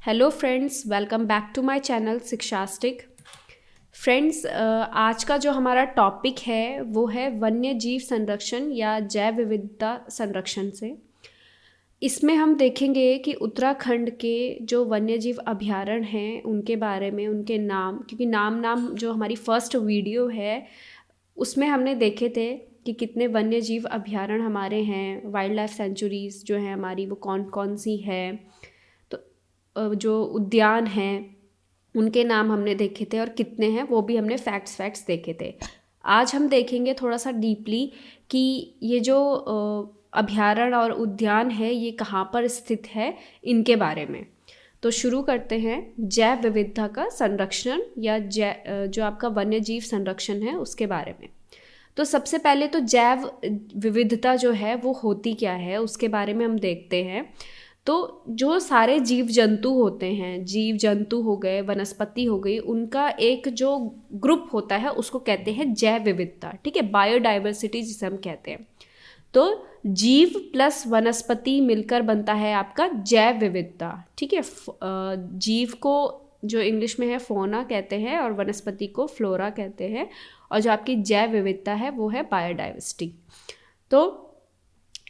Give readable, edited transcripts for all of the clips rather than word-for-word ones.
Hello friends, welcome back to my channel शिक्षास्टिक। Friends, आज का जो हमारा टॉपिक है वो है वन्य जीव संरक्षण या जैव विविधता संरक्षण से। इसमें हम देखेंगे कि उत्तराखंड के जो वन्य जीव अभयारण्य हैं उनके बारे में, उनके नाम, क्योंकि नाम जो हमारी फर्स्ट वीडियो है उसमें हमने देखे थे कि कितने वन्य जीव अभयारण्य हमारे हैं, वाइल्ड लाइफ सेंचुरीज़ जो हैं हमारी वो कौन कौन सी है। तो जो उद्यान हैं उनके नाम हमने देखे थे और कितने हैं वो भी हमने फैक्ट्स देखे थे। आज हम देखेंगे थोड़ा सा डीपली कि ये जो अभयारण्य और उद्यान है ये कहाँ पर स्थित है, इनके बारे में। तो शुरू करते हैं जैव विविधता का संरक्षण या जो आपका वन्य जीव संरक्षण है उसके बारे में। तो सबसे पहले तो जैव विविधता जो है वो होती क्या है उसके बारे में हम देखते हैं। तो जो सारे जीव जंतु होते हैं, जीव जंतु हो गए, वनस्पति हो गई, उनका एक जो ग्रुप होता है उसको कहते हैं जैव विविधता। ठीक है, बायोडाइवर्सिटी जिसे हम कहते हैं। तो जीव प्लस वनस्पति मिलकर बनता है आपका जैव विविधता। ठीक है, जीव को जो इंग्लिश में है फोना कहते हैं और वनस्पति को फ्लोरा कहते हैं, और जो आपकी जैव विविधता है वो है बायोडाइवर्सिटी। तो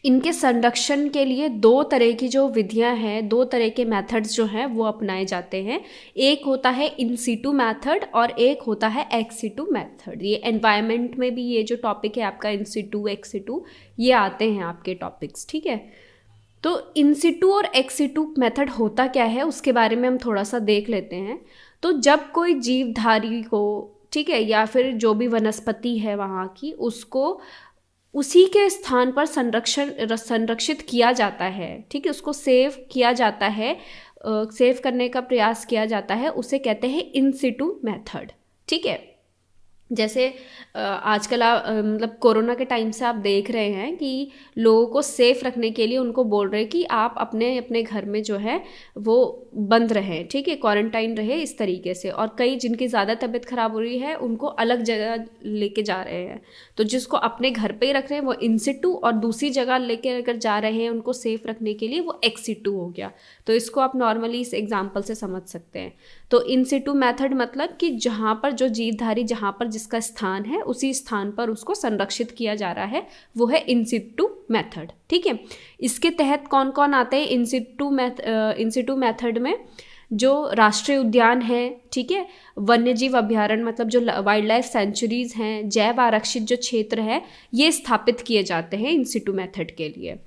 इनके संरक्षण के लिए दो तरह की जो विधियां हैं, दो तरह के मेथड्स जो हैं वो अपनाए जाते हैं। एक होता है इन सीटू मेथड और एक होता है एक्स सीटू मेथड। ये एनवायरनमेंट में भी ये जो टॉपिक है आपका इन सीटू एक्स सीटू ये आते हैं आपके टॉपिक्स। ठीक है, तो इन सीटू और एक्स सीटू मेथड होता क्या है उसके बारे में हम थोड़ा सा देख लेते हैं। तो जब कोई जीवधारी को, ठीक है, या फिर जो भी वनस्पति है वहाँ की, उसको उसी के स्थान पर संरक्षित किया जाता है। ठीक है, उसको सेव किया जाता है, सेव करने का प्रयास किया जाता है, उसे कहते हैं इन सिटू मेथड। ठीक है, जैसे आजकल मतलब कोरोना के टाइम से आप देख रहे हैं कि लोगों को सेफ रखने के लिए उनको बोल रहे हैं कि आप अपने अपने घर में जो है वो बंद रहें। ठीक है, क्वारंटाइन रहे इस तरीके से। और कई जिनकी ज़्यादा तबीयत ख़राब हो रही है उनको अलग जगह लेके जा रहे हैं। तो जिसको अपने घर पे ही रख रहे हैं वो इन सिटू, और दूसरी जगह लेके अगर जा रहे हैं उनको सेफ रखने के लिए वो एक्स सिटू हो गया। तो इसको आप नॉर्मली इस एग्जाम्पल से समझ सकते हैं। तो इन सिटू मेथड मतलब कि जहाँ पर जो जीवधारी, जहाँ पर जिसका स्थान है उसी स्थान पर उसको संरक्षित किया जा रहा है, वो है इन सिटू मेथड। ठीक है, इसके तहत कौन कौन आते हैं इन सिटू मेथड में? जो राष्ट्रीय उद्यान है, ठीक है, वन्य जीव अभयारण्य मतलब जो वाइल्ड लाइफ सेंचुरीज हैं, जैव आरक्षित जो क्षेत्र है, ये स्थापित किए जाते हैं इन सिटू मेथड के लिए।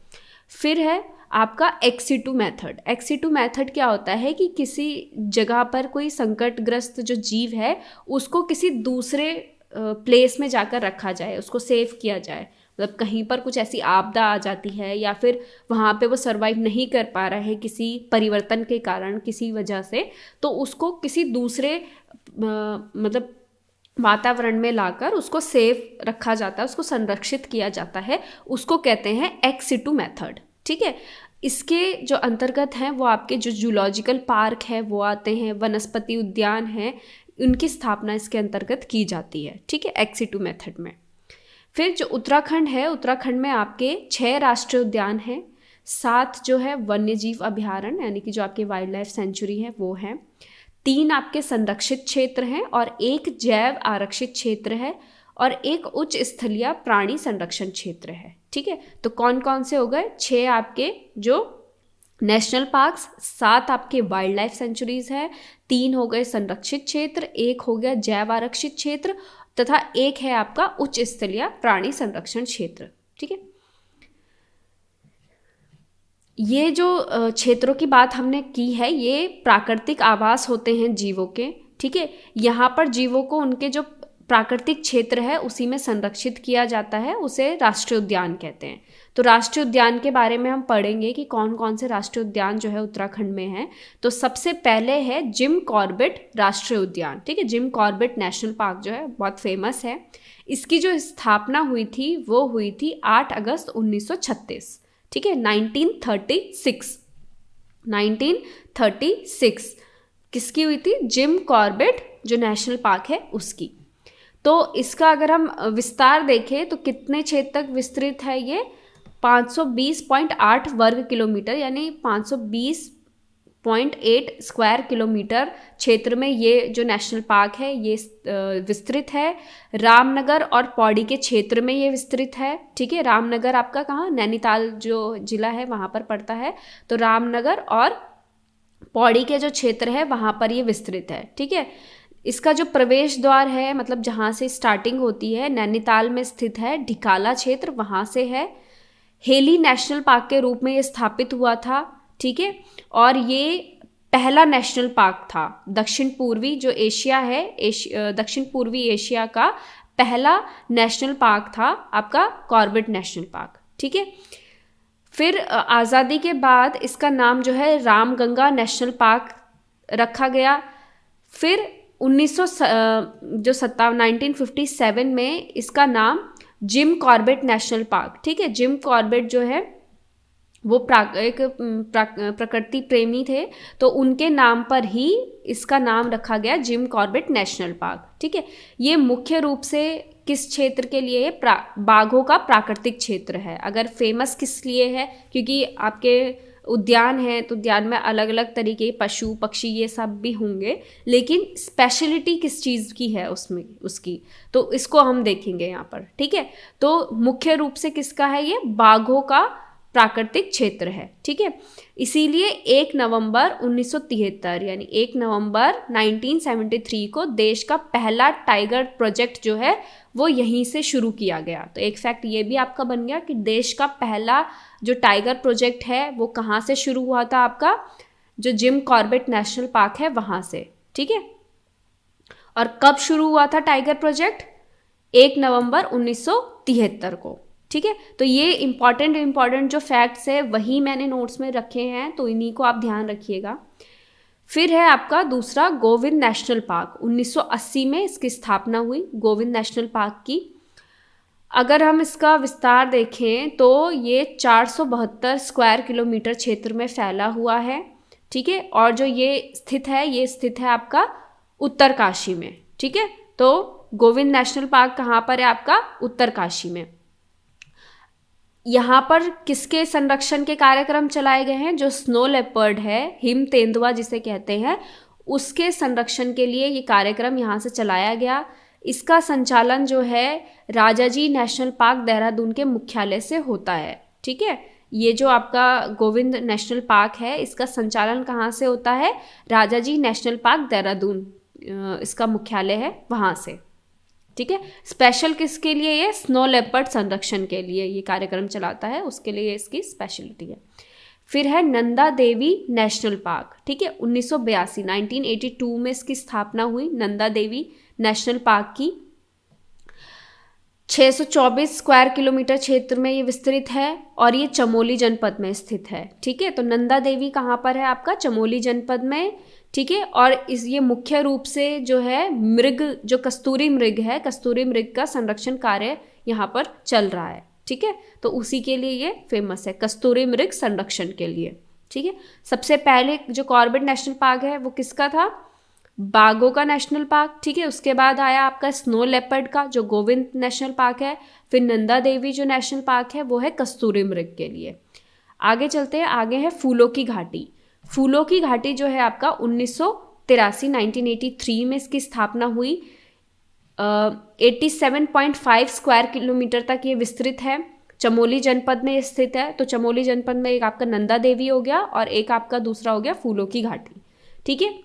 फिर है आपका ex situ method. Ex situ method क्या होता है कि किसी जगह पर कोई संकटग्रस्त जो जीव है उसको किसी दूसरे प्लेस में जाकर रखा जाए, उसको सेव किया जाए। मतलब कहीं पर कुछ ऐसी आपदा आ जाती है या फिर वहाँ पे वो सर्वाइव नहीं कर पा रहा है किसी परिवर्तन के कारण, किसी वजह से, तो उसको किसी दूसरे मतलब वातावरण में लाकर उसको सेफ रखा जाता है, उसको संरक्षित किया जाता है, उसको कहते हैं एक्स सिटू मेथड। ठीक है, इसके जो अंतर्गत हैं वो आपके जो जूलॉजिकल पार्क है वो आते हैं, वनस्पति उद्यान है, उनकी स्थापना इसके अंतर्गत की जाती है। ठीक है, एक्स सिटू मेथड में। फिर जो उत्तराखंड है, उत्तराखंड में आपके 6 राष्ट्रीय उद्यान हैं, 7 जो है वन्य जीव अभयारण्य यानी कि जो आपके वाइल्ड लाइफ सेंचुरी है वो है, 3 आपके संरक्षित क्षेत्र हैं और 1 जैव आरक्षित क्षेत्र है और 1 उच्च स्थलीय प्राणी संरक्षण क्षेत्र है। ठीक है, तो कौन कौन से हो गए? 6 आपके जो नेशनल पार्क्स, 7 आपके वाइल्ड लाइफ सेंचुरीज है, 3 हो गए संरक्षित क्षेत्र, 1 हो गया जैव आरक्षित क्षेत्र तथा 1 है आपका उच्च स्थलीय प्राणी संरक्षण क्षेत्र। ठीक है, ये जो क्षेत्रों की बात हमने की है ये प्राकृतिक आवास होते हैं जीवों के। ठीक है, यहाँ पर जीवों को उनके जो प्राकृतिक क्षेत्र है उसी में संरक्षित किया जाता है, उसे राष्ट्रीय उद्यान कहते हैं। तो राष्ट्रीय उद्यान के बारे में हम पढ़ेंगे कि कौन कौन से राष्ट्रीय उद्यान जो है उत्तराखंड में है। तो सबसे पहले है जिम कॉर्बेट राष्ट्रीय उद्यान। ठीक है, जिम कॉर्बेट नेशनल पार्क जो है बहुत फेमस है। इसकी जो स्थापना हुई थी वो हुई थी 8 अगस्त 1936। ठीक है, 1936 किसकी हुई थी? जिम कॉर्बेट जो नेशनल पार्क है उसकी। तो इसका अगर हम विस्तार देखें तो कितने क्षेत्र तक विस्तृत है ये? 520.8 वर्ग किलोमीटर, यानी 520 0.8 स्क्वायर किलोमीटर क्षेत्र में ये जो नेशनल पार्क है ये विस्तृत है। रामनगर और पौड़ी के क्षेत्र में ये विस्तृत है। ठीक है, रामनगर आपका कहाँ, नैनीताल जो जिला है वहाँ पर पड़ता है। तो रामनगर और पौड़ी के जो क्षेत्र है वहाँ पर ये विस्तृत है। ठीक है, इसका जो प्रवेश द्वार है, मतलब जहाँ से स्टार्टिंग होती है, नैनीताल में स्थित है। ढिकाला क्षेत्र वहाँ से है। हेली नेशनल पार्क के रूप में ये स्थापित हुआ था। ठीक है, और ये पहला नेशनल पार्क था दक्षिण पूर्वी जो एशिया है, दक्षिण पूर्वी एशिया का पहला नेशनल पार्क था आपका कॉर्बेट नेशनल पार्क। ठीक है, फिर आज़ादी के बाद इसका नाम जो है रामगंगा नेशनल पार्क रखा गया। फिर 1957 में इसका नाम जिम कॉर्बेट नेशनल पार्क। ठीक है, जिम कॉर्बेट जो है वो एक प्रकृति प्रेमी थे, तो उनके नाम पर ही इसका नाम रखा गया जिम कॉर्बेट नेशनल पार्क। ठीक है, ये मुख्य रूप से किस क्षेत्र के लिए है, बाघों का प्राकृतिक क्षेत्र है। अगर फेमस किस लिए है, क्योंकि आपके उद्यान है तो उद्यान में अलग अलग तरीके के पशु पक्षी ये सब भी होंगे, लेकिन स्पेशलिटी किस चीज़ की है उसमें उसकी, तो इसको हम देखेंगे यहाँ पर। ठीक है, तो मुख्य रूप से किसका है, ये बाघों का प्राकृतिक क्षेत्र है। ठीक है, इसीलिए 1 नवंबर 1973 यानी 1 नवंबर 1973 को देश का पहला टाइगर प्रोजेक्ट जो है वो यहीं से शुरू किया गया। तो एक फैक्ट ये भी आपका बन गया कि देश का पहला जो टाइगर प्रोजेक्ट है वो कहाँ से शुरू हुआ था, आपका जो जिम कॉर्बेट नेशनल पार्क है वहाँ से। ठीक है, और कब शुरू हुआ था टाइगर प्रोजेक्ट, 1 नवंबर 1973 को। ठीक है, तो ये इम्पॉर्टेंट जो फैक्ट्स है वही मैंने नोट्स में रखे हैं, तो इन्हीं को आप ध्यान रखिएगा। फिर है आपका दूसरा गोविंद नेशनल पार्क। 1980 में इसकी स्थापना हुई गोविंद नेशनल पार्क की। अगर हम इसका विस्तार देखें तो ये 472 स्क्वायर किलोमीटर क्षेत्र में फैला हुआ है। ठीक है, और जो ये स्थित है आपका उत्तरकाशी में। ठीक है, तो गोविंद नेशनल पार्क कहाँ पर है, आपका उत्तरकाशी में। यहाँ पर किसके संरक्षण के कार्यक्रम चलाए गए हैं, जो स्नो लेपर्ड है, हिम तेंदुआ जिसे कहते हैं, उसके संरक्षण के लिए ये कार्यक्रम यहाँ से चलाया गया। इसका संचालन जो है राजाजी नेशनल पार्क देहरादून के मुख्यालय से होता है। ठीक है, ये जो आपका गोविंद नेशनल पार्क है इसका संचालन कहाँ से होता है, राजाजी नेशनल पार्क देहरादून इसका मुख्यालय है वहाँ से। ठीक है, स्पेशल किसके लिए, ये स्नो लेपर्ड संरक्षण के लिए ये कार्यक्रम चलाता है, उसके लिए इसकी स्पेशलिटी है। फिर है नंदा देवी नेशनल पार्क। ठीक है, 1982 में इसकी स्थापना हुई नंदा देवी नेशनल पार्क की। 624 स्क्वायर किलोमीटर क्षेत्र में ये विस्तृत है और ये चमोली जनपद में स्थित है। ठीक है, तो नंदा देवी कहाँ पर है, आपका चमोली जनपद में। ठीक है, और ये मुख्य रूप से जो है मृग, जो कस्तूरी मृग है, कस्तूरी मृग का संरक्षण कार्य यहाँ पर चल रहा है। ठीक है, तो उसी के लिए ये फेमस है, कस्तूरी मृग संरक्षण के लिए। ठीक है, सबसे पहले जो कॉर्बेट नेशनल पार्क है वो किसका था, बाघों का नेशनल पार्क। ठीक है, उसके बाद आया आपका स्नो लेपर्ड का जो गोविंद नेशनल पार्क है। फिर नंदा देवी जो नेशनल पार्क है वो है कस्तूरी मृग के लिए। आगे चलते हैं, आगे है फूलों की घाटी। फूलों की घाटी जो है आपका 1983 में इसकी स्थापना हुई। 87.5 स्क्वायर किलोमीटर तक ये विस्तृत है, चमोली जनपद में स्थित है। तो चमोली जनपद में एक आपका नंदा देवी हो गया और एक आपका दूसरा हो गया फूलों की घाटी। ठीक है,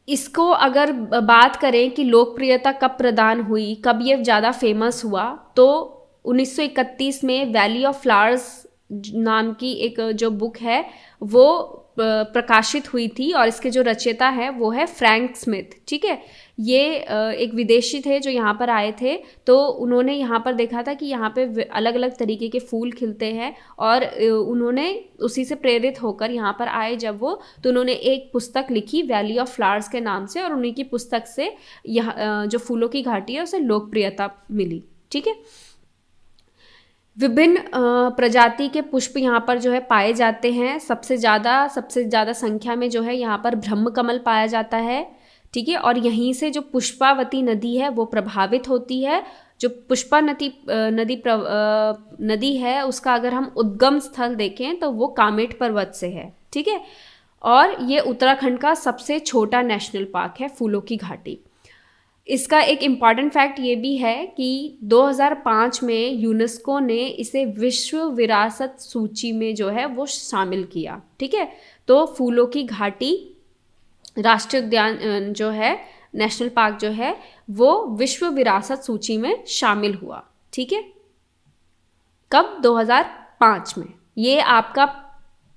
इसको अगर बात करें कि लोकप्रियता कब प्रदान हुई, कब ये ज़्यादा फेमस हुआ, तो 1931 में वैली ऑफ फ्लावर्स नाम की एक जो बुक है वो प्रकाशित हुई थी और इसके जो रचयिता है वो है फ्रैंक स्मिथ। ठीक है, ये एक विदेशी थे जो यहाँ पर आए थे, तो उन्होंने यहाँ पर देखा था कि यहाँ पे अलग अलग तरीके के फूल खिलते हैं और उन्होंने उसी से प्रेरित होकर यहाँ पर आए जब वो, तो उन्होंने एक पुस्तक लिखी वैली ऑफ फ्लावर्स के नाम से, और उन्हीं की पुस्तक से यहाँ जो फूलों की घाटी है उसे लोकप्रियता मिली। ठीक है, विभिन्न प्रजाति के पुष्प यहाँ पर जो है पाए जाते हैं। सबसे ज़्यादा संख्या में जो है यहाँ पर ब्रह्म कमल पाया जाता है। ठीक है, और यहीं से जो पुष्पावती नदी है वो प्रभावित होती है। जो पुष्पा नदी है उसका अगर हम उद्गम स्थल देखें तो वो कामेट पर्वत से है। ठीक है। और ये उत्तराखंड का सबसे छोटा नेशनल पार्क है, फूलों की घाटी। इसका एक इम्पॉर्टेंट फैक्ट ये भी है कि 2005 में यूनेस्को ने इसे विश्व विरासत सूची में जो है वो शामिल किया, ठीक है। तो फूलों की घाटी राष्ट्रीय उद्यान जो है, नेशनल पार्क जो है, वो विश्व विरासत सूची में शामिल हुआ, ठीक है। कब? 2005 में। ये आपका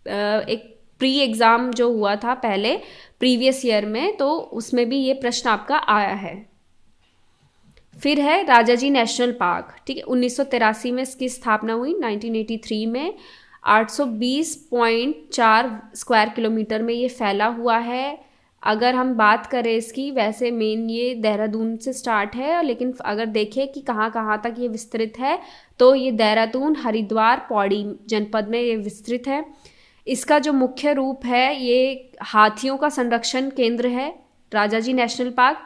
एक प्री एग्ज़ाम जो हुआ था पहले प्रीवियस ईयर में, तो उसमें भी ये प्रश्न आपका आया है। फिर है राजाजी नेशनल पार्क, ठीक है। 1983 में इसकी स्थापना हुई, 1983 में 820.4 स्क्वायर किलोमीटर में ये फैला हुआ है। अगर हम बात करें इसकी, वैसे मेन ये देहरादून से स्टार्ट है, लेकिन अगर देखें कि कहाँ कहाँ तक ये विस्तृत है, तो ये देहरादून, हरिद्वार, पौड़ी जनपद में ये विस्तृत है। इसका जो मुख्य रूप है, ये हाथियों का संरक्षण केंद्र है, राजाजी नेशनल पार्क,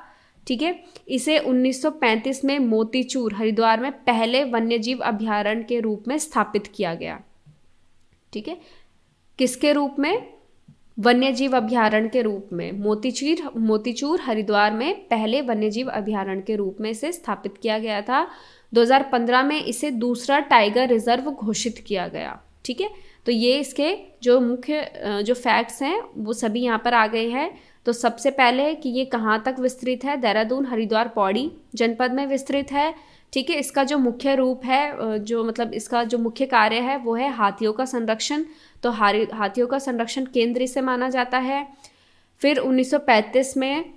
ठीक है। इसे 1935 में मोतीचूर, हरिद्वार में पहले वन्यजीव अभयारण्य के रूप में स्थापित किया गया, ठीक है। किसके रूप में? वन्यजीव अभयारण्य के रूप में। मोतीचूर हरिद्वार में पहले वन्यजीव अभयारण्य के रूप में इसे स्थापित किया गया था। 2015 में इसे दूसरा टाइगर रिजर्व घोषित किया गया, ठीक है। तो ये इसके जो मुख्य जो फैक्ट्स हैं वो सभी यहाँ पर आ गए हैं। तो सबसे पहले कि ये कहाँ तक विस्तृत है, देहरादून, हरिद्वार, पौड़ी जनपद में विस्तृत है, ठीक है। इसका जो मुख्य रूप है, जो मतलब इसका जो मुख्य कार्य है वो है हाथियों का संरक्षण, तो हाथियों का संरक्षण केंद्र इसे माना जाता है। फिर 1935 में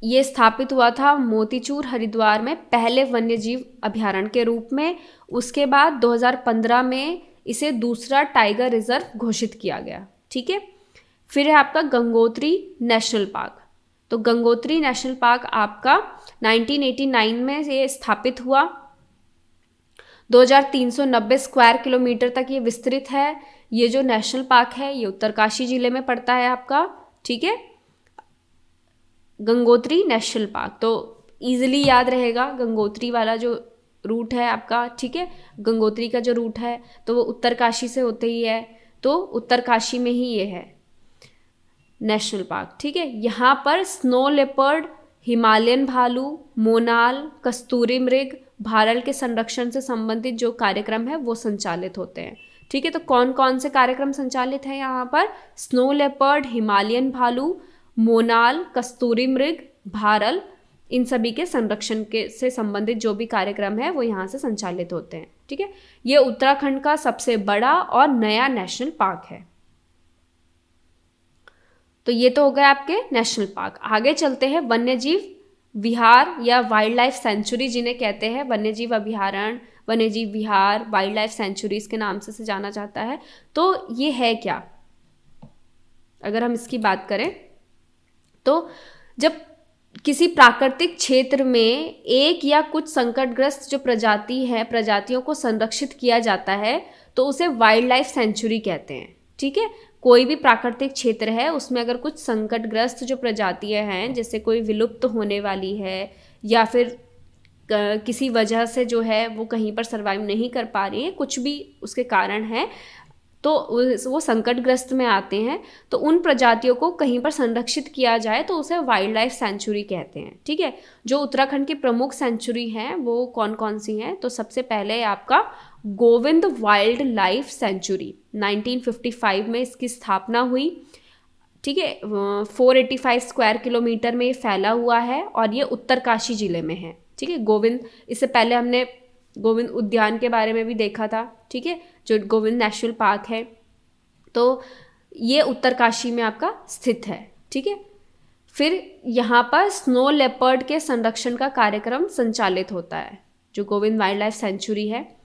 ये स्थापित हुआ था मोतीचूर, हरिद्वार में पहले वन्यजीव अभयारण्य के रूप में। उसके बाद 2015 में इसे दूसरा टाइगर रिजर्व घोषित किया गया, ठीक है। फिर है आपका गंगोत्री नेशनल पार्क। तो गंगोत्री नेशनल पार्क आपका 1989 में ये स्थापित हुआ। 2390 स्क्वायर किलोमीटर तक ये विस्तृत है। ये जो नेशनल पार्क है ये उत्तरकाशी जिले में पड़ता है आपका, ठीक है। गंगोत्री नेशनल पार्क तो इजीली याद रहेगा, गंगोत्री वाला जो रूट है आपका, ठीक है। गंगोत्री का जो रूट है तो वो उत्तरकाशी से होते ही है, तो उत्तरकाशी में ही ये है नेशनल पार्क, ठीक है। यहाँ पर स्नो लेपर्ड, हिमालयन भालू, मोनाल, कस्तूरी मृग, भारल के संरक्षण से संबंधित जो कार्यक्रम है वो संचालित होते हैं, ठीक है। तो कौन कौन से कार्यक्रम संचालित हैं यहाँ पर? स्नो लेपर्ड, हिमालयन भालू, मोनाल, कस्तूरी मृग, भारल, इन सभी के संरक्षण के से संबंधित जो भी कार्यक्रम है वो यहाँ से संचालित होते हैं, ठीक है। ये उत्तराखंड का सबसे बड़ा और नया नेशनल पार्क है। तो ये तो हो गए आपके नेशनल पार्क। आगे चलते हैं वन्यजीव विहार या वाइल्ड लाइफ सेंचुरी जिन्हें कहते हैं। वन्यजीव अभयारण्य, वन्यजीव विहार, वाइल्ड लाइफ सेंचुरीज के नाम से जाना जाता है। तो ये है क्या? अगर हम इसकी बात करें तो जब किसी प्राकृतिक क्षेत्र में एक या कुछ संकटग्रस्त जो प्रजातियों को संरक्षित किया जाता है तो उसे वाइल्ड लाइफ सेंचुरी कहते हैं, ठीक है। कोई भी प्राकृतिक क्षेत्र है उसमें अगर कुछ संकटग्रस्त जो प्रजातियां हैं, जैसे कोई विलुप्त होने वाली है या फिर किसी वजह से जो है वो कहीं पर सर्वाइव नहीं कर पा रही है, कुछ भी उसके कारण है, तो वो संकटग्रस्त में आते हैं, तो उन प्रजातियों को कहीं पर संरक्षित किया जाए तो उसे वाइल्ड लाइफ सेंचुरी कहते हैं, ठीक है। जो उत्तराखंड की प्रमुख सेंचुरी हैं वो कौन कौन सी हैं? तो सबसे पहले आपका गोविंद वाइल्ड लाइफ सेंचुरी, 1955 में इसकी स्थापना हुई, ठीक है। 485 स्क्वायर किलोमीटर में ये फैला हुआ है और ये उत्तरकाशी जिले में है, ठीक है। गोविंद, इससे पहले हमने गोविंद उद्यान के बारे में भी देखा था, ठीक है, जो गोविंद नेशनल पार्क है, तो ये उत्तरकाशी में आपका स्थित है, ठीक है। फिर यहाँ पर स्नो लेपर्ड के संरक्षण का कार्यक्रम संचालित होता है। जो गोविंद वाइल्ड लाइफ सेंचुरी है,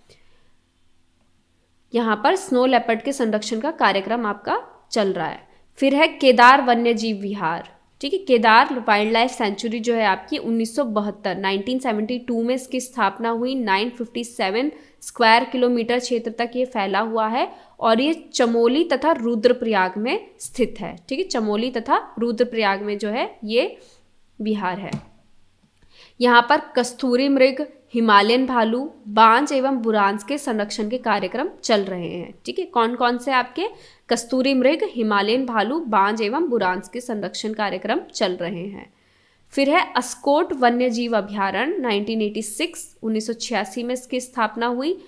यहाँ पर स्नो लेपर्ड के संरक्षण का कार्यक्रम आपका चल रहा है। फिर है केदार वन्यजीव विहार, ठीक है। केदार वाइल्ड लाइफ सेंचुरी जो है आपकी 1972 में इसकी स्थापना हुई। 957 स्क्वायर किलोमीटर क्षेत्र तक ये फैला हुआ है और ये चमोली तथा रुद्रप्रयाग में स्थित है, ठीक है। चमोली तथा रुद्रप्रयाग में जो है ये विहार है। यहाँ पर कस्तूरी मृग, हिमालयन भालू, बांज एवं बुरांस के संरक्षण के कार्यक्रम चल रहे हैं। ठीक है, कौन कौन से आपके कस्तूरी मृग, हिमालयन भालू, बांज एवं बुरांस के संरक्षण कार्यक्रम चल रहे हैं। फिर है अस्कोट वन्यजीव अभ्यारण्य 1986 में इसकी स्थापना हुई।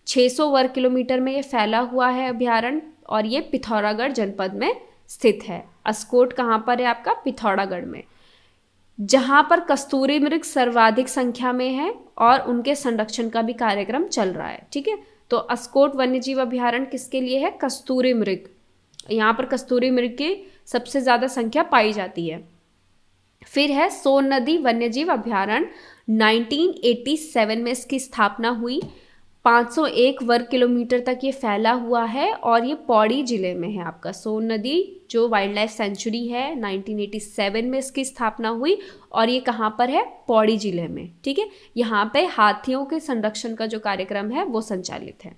600 वर्ग किलोमीटर में ये फैला हुआ है अभ्यारण्य और ये पिथौरागढ़ जनपद में स्थित है। अस्कोट कहाँ पर है आपका? पिथौरागढ़ में, जहाँ पर कस्तूरी मृग सर्वाधिक संख्या में है और उनके संरक्षण का भी कार्यक्रम चल रहा है। ठीक है, तो अस्कोट वन्यजीव अभ्यारण्य किसके लिए है? कस्तूरी मृग। यहाँ पर कस्तूरी मृग की सबसे ज़्यादा संख्या पाई जाती है। फिर है सोन नदी वन्यजीव अभ्यारण्य 1987 में इसकी स्थापना हुई। 501 वर्ग किलोमीटर तक ये फैला हुआ है और ये पौड़ी जिले में है आपका। सोन नदी जो वाइल्ड लाइफ सेंचुरी है 1987 में इसकी स्थापना हुई और ये कहाँ पर है? पौड़ी जिले में। ठीक है, यहाँ पे हाथियों के संरक्षण का जो कार्यक्रम है वो संचालित है।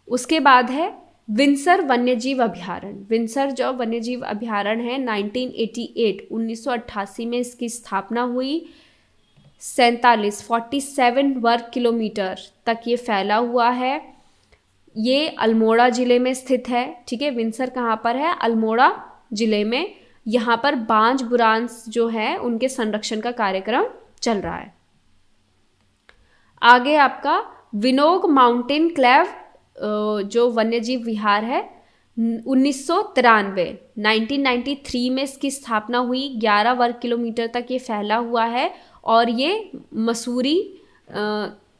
उसके बाद है विंसर वन्यजीव अभ्यारण्य। विंसर जो वन्यजीव अभ्यारण्य है 1988 में इसकी स्थापना हुई। 47 वर्ग किलोमीटर तक ये फैला हुआ है। ये अल्मोड़ा ज़िले में स्थित है। ठीक है, विंसर कहाँ पर है? अल्मोड़ा ज़िले में। यहाँ पर बांज बुरांस जो है उनके संरक्षण का कार्यक्रम चल रहा है। आगे आपका विनोग माउंटेन क्लेव जो वन्यजीव विहार है 1993 में इसकी स्थापना हुई। 11 वर्ग किलोमीटर तक ये फैला हुआ है और ये मसूरी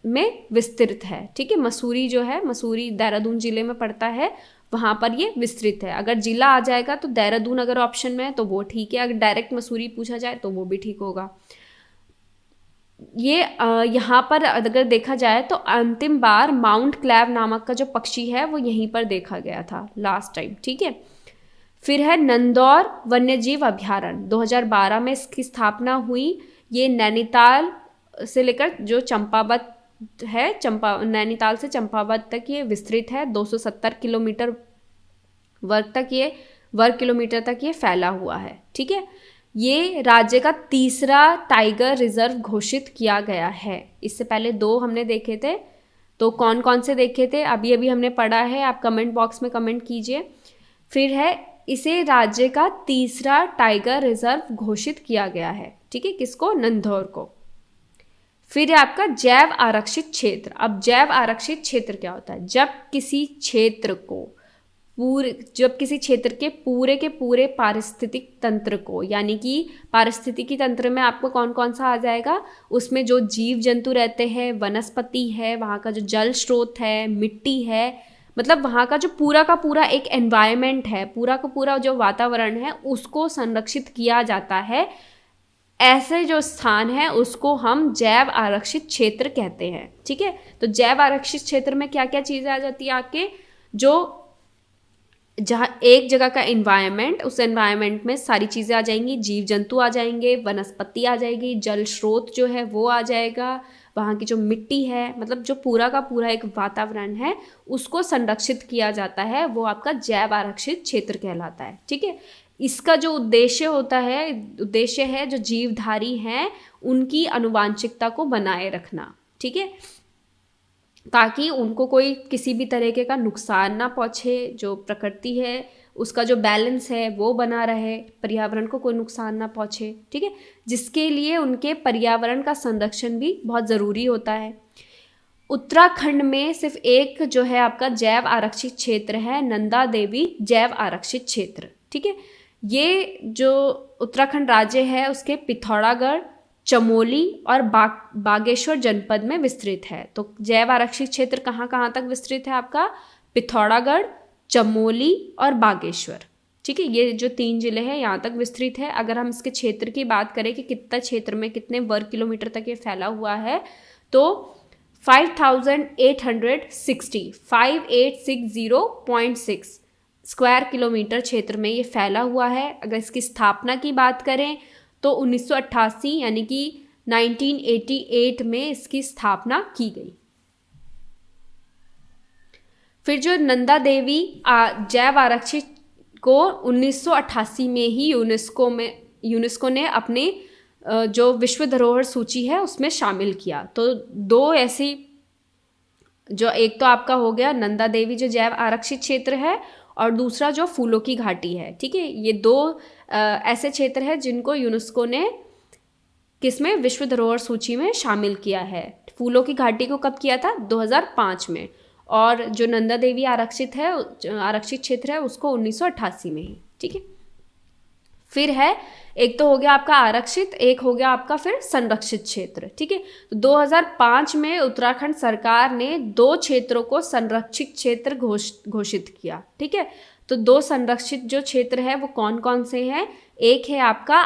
में विस्तृत है। ठीक है, मसूरी जो है, मसूरी देहरादून ज़िले में पड़ता है, वहाँ पर ये विस्तृत है। अगर ज़िला आ जाएगा तो देहरादून अगर ऑप्शन में है तो वो ठीक है, अगर डायरेक्ट मसूरी पूछा जाए तो वो भी ठीक होगा। ये यहाँ पर अगर देखा जाए तो अंतिम बार माउंट क्लैव नामक का जो पक्षी है वो यहीं पर देखा गया था लास्ट टाइम। ठीक है, फिर है नंदौर वन्यजीव अभ्यारण्य 2012 में इसकी स्थापना हुई। ये नैनीताल से लेकर जो चंपावत है, नैनीताल से चंपावत तक ये विस्तृत है। 270 वर्ग किलोमीटर तक ये फैला हुआ है। ठीक है, ये राज्य का तीसरा टाइगर रिजर्व घोषित किया गया है। इससे पहले 2 हमने देखे थे, तो कौन कौन से देखे थे अभी अभी हमने पढ़ा है, आप कमेंट बॉक्स में कमेंट कीजिए। फिर है इसे राज्य का तीसरा टाइगर रिजर्व घोषित किया गया है। ठीक है, किसको? नंदौर को। फिर है आपका जैव आरक्षित क्षेत्र। अब जैव आरक्षित क्षेत्र क्या होता है? जब किसी क्षेत्र के पूरे पारिस्थितिक तंत्र को, यानी कि पारिस्थितिकी तंत्र में आपको कौन कौन सा आ जाएगा? उसमें जो जीव जंतु रहते हैं, वनस्पति है, वहाँ का जो जल स्रोत है, मिट्टी है, मतलब वहाँ का जो पूरा का पूरा एक एनवायरनमेंट है, पूरा का पूरा जो वातावरण है उसको संरक्षित किया जाता है। ऐसे जो स्थान है उसको हम जैव आरक्षित क्षेत्र कहते हैं। ठीक है, तो जैव आरक्षित क्षेत्र में क्या क्या चीज़ें आ जाती है आपके? जो जहाँ एक जगह का एनवायरनमेंट, उस एनवायरनमेंट में सारी चीज़ें आ जाएंगी, जीव जंतु आ जाएंगे, वनस्पति आ जाएगी, जल स्रोत जो है वो आ जाएगा, वहाँ की जो मिट्टी है, मतलब जो पूरा का पूरा एक वातावरण है उसको संरक्षित किया जाता है, वो आपका जैव आरक्षित क्षेत्र कहलाता है। ठीक है, इसका जो उद्देश्य है जो जीवधारी हैं उनकी आनुवांशिकता को बनाए रखना। ठीक है, ताकि उनको कोई किसी भी तरीके का नुकसान ना पहुँचे, जो प्रकृति है उसका जो बैलेंस है वो बना रहे, पर्यावरण को कोई नुकसान ना पहुँचे। ठीक है, जिसके लिए उनके पर्यावरण का संरक्षण भी बहुत ज़रूरी होता है। उत्तराखंड में सिर्फ एक जो है आपका जैव आरक्षित क्षेत्र है, नंदा देवी जैव आरक्षित क्षेत्र। ठीक है, ये जो उत्तराखंड राज्य है उसके पिथौरागढ़, चमोली और बागेश्वर जनपद में विस्तृत है। तो जैव आरक्षित क्षेत्र कहाँ कहाँ तक विस्तृत है आपका? पिथौरागढ़, चमोली और बागेश्वर। ठीक है, ये जो 3 जिले हैं यहाँ तक विस्तृत है। अगर हम इसके क्षेत्र की बात करें कि कितना क्षेत्र में कितने वर्ग किलोमीटर तक ये फैला हुआ है, तो 5860.6 स्क्वायर किलोमीटर क्षेत्र में ये फैला हुआ है। अगर इसकी स्थापना की बात करें तो 1988 यानी कि 1988 में इसकी स्थापना की गई। फिर जो नंदा देवी जैव आरक्षित को 1988 में ही यूनेस्को ने अपने जो विश्व धरोहर सूची है उसमें शामिल किया। तो दो ऐसी, जो एक तो आपका हो गया नंदा देवी जो जैव आरक्षित क्षेत्र है, और दूसरा जो फूलों की घाटी है, ठीक है। ये दो ऐसे क्षेत्र हैं जिनको यूनेस्को ने किसमें, विश्व धरोहर सूची में शामिल किया है। फूलों की घाटी को कब किया था, 2005 में, और जो नंदा देवी आरक्षित क्षेत्र है उसको 1988 में ही, ठीक है। फिर है, एक तो हो गया आपका आरक्षित, एक हो गया आपका फिर संरक्षित क्षेत्र, ठीक है। तो 2005 में उत्तराखंड सरकार ने 2 क्षेत्रों को संरक्षित क्षेत्र घोषित किया, ठीक है। तो 2 संरक्षित जो क्षेत्र है वो कौन कौन से हैं, एक है आपका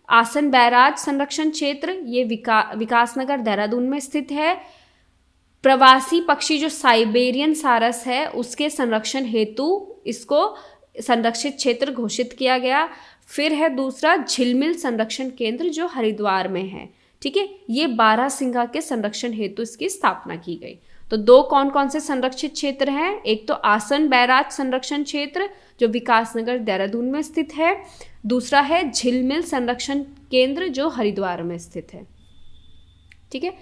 आसन बैराज संरक्षण क्षेत्र, ये विकासनगर देहरादून में स्थित है। प्रवासी पक्षी जो साइबेरियन सारस है उसके संरक्षण हेतु इसको संरक्षित क्षेत्र घोषित किया गया। फिर है दूसरा झिलमिल संरक्षण केंद्र जो हरिद्वार में है, ठीक है। ये बारहसिंगा के संरक्षण हेतु इसकी स्थापना की गई। तो 2 कौन कौन से संरक्षित क्षेत्र हैं, एक तो आसन बैराज संरक्षण क्षेत्र जो विकासनगर देहरादून में स्थित है, दूसरा है झिलमिल संरक्षण केंद्र जो हरिद्वार में स्थित है, ठीक है।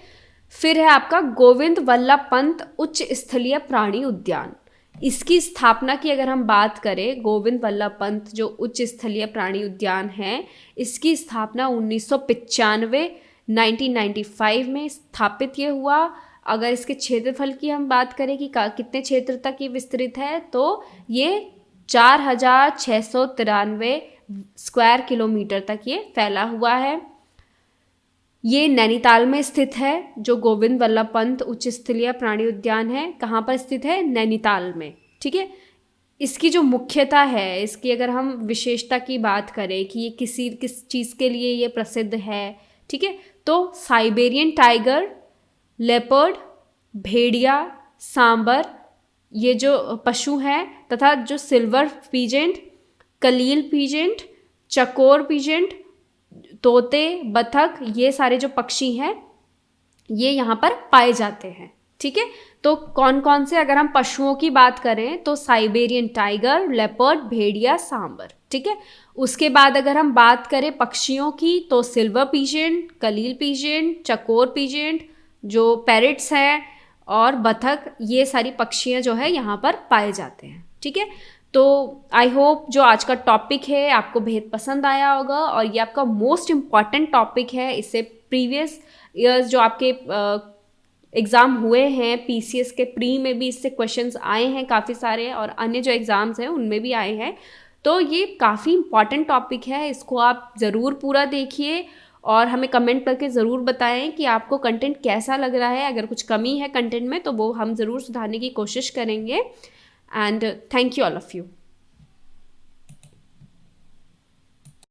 फिर है आपका गोविंद वल्लभ पंत उच्च स्थलीय प्राणी उद्यान। इसकी स्थापना की अगर हम बात करें, गोविंद वल्लभ पंत जो उच्च स्थलीय प्राणी उद्यान है, इसकी स्थापना 1995 में स्थापित ये हुआ। अगर इसके क्षेत्रफल की हम बात करें कि कितने क्षेत्र तक ये विस्तृत है, तो ये 4693 स्क्वायर किलोमीटर तक ये फैला हुआ है। ये नैनीताल में स्थित है। जो गोविंद वल्लभ पंत उच्च स्थलीय प्राणी उद्यान है, कहाँ पर स्थित है, नैनीताल में, ठीक है। इसकी जो मुख्यता है, इसकी अगर हम विशेषता की बात करें कि ये किस चीज़ के लिए ये प्रसिद्ध है, ठीक है, तो साइबेरियन टाइगर, लेपर्ड, भेड़िया, सांबर, ये जो पशु हैं, तथा जो सिल्वर पीजेंट, कलील पीजेंट, चकोर पीजेंट, तोते, बतख, ये सारे जो पक्षी हैं ये यहाँ पर पाए जाते हैं, ठीक है। तो कौन कौन से, अगर हम पशुओं की बात करें तो साइबेरियन टाइगर, लेपर्ड, भेड़िया, सांबर, ठीक है। उसके बाद अगर हम बात करें पक्षियों की तो सिल्वर पीजेंट, कलील पीजेंट, चकोर पीजेंट, जो पैरट्स हैं, और बतख, ये सारी पक्षियाँ जो है यहाँ पर पाए जाते हैं, ठीक है। तो आई होप जो आज का टॉपिक है आपको बेहद पसंद आया होगा, और ये आपका मोस्ट इम्पॉर्टेंट टॉपिक है। इससे प्रीवियस ईयर्स जो आपके एग्ज़ाम हुए हैं, पीसीएस के प्री में भी इससे क्वेश्चंस आए हैं काफ़ी सारे, और अन्य जो एग्ज़ाम्स हैं उनमें भी आए हैं। तो ये काफ़ी इम्पॉर्टेंट टॉपिक है, इसको आप ज़रूर पूरा देखिए और हमें कमेंट करके ज़रूर बताएं कि आपको कंटेंट कैसा लग रहा है। अगर कुछ कमी है कंटेंट में तो वो हम ज़रूर सुधारने की कोशिश करेंगे। And thank you all of you.